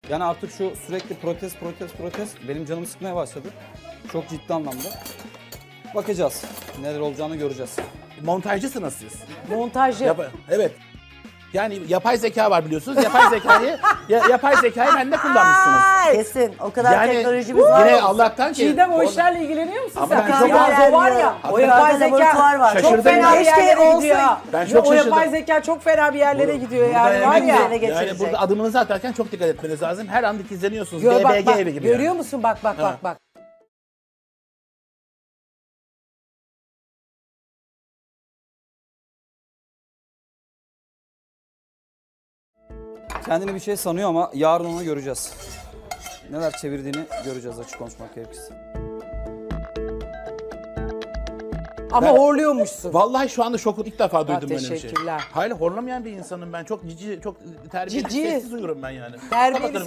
Yani artık şu sürekli protest benim canımı sıkmaya başladı. Çok ciddi anlamda. Bakacağız. Neler olacağını göreceğiz. Montajcısınız siz. Montajcı. Evet. Yani yapay zeka var biliyorsunuz. Yapay zekayı bende kullanmışsınız. Kesin. O kadar Yani teknolojimiz var. yine Allah'tan ki... Çiğdem o işlerle ilgileniyor musun Ama sen? ben çok- Ya o var ya, o yapay zeka laboratuvar var. çok Şaşırdım fena ya. bir yerlere Keşke gidiyor. olsa. Ben çok O yapay şaşırdım. zeka çok fena bir yerlere gidiyor Burada yani var emek ya. üzerine geçirecek. Yani burada adımınızı atarken çok dikkat etmeniz lazım. Her an izleniyorsunuz. Bak, BBG bak, evi gibi. görüyor yani. musun? Bak. Kendini bir şey sanıyor ama yarın onu göreceğiz. Neler çevirdiğini göreceğiz açık konuşmak gerekirse. Ama horluyormuşsun. Vallahi şu anda şoku ilk defa duydum böyle bir şey. teşekkürler. Hayır horlamayan bir insanım ben. Çok cici, çok terbiyeli, Cici. sessiz uyurum ben yani. Terbiyeli, Kapatırım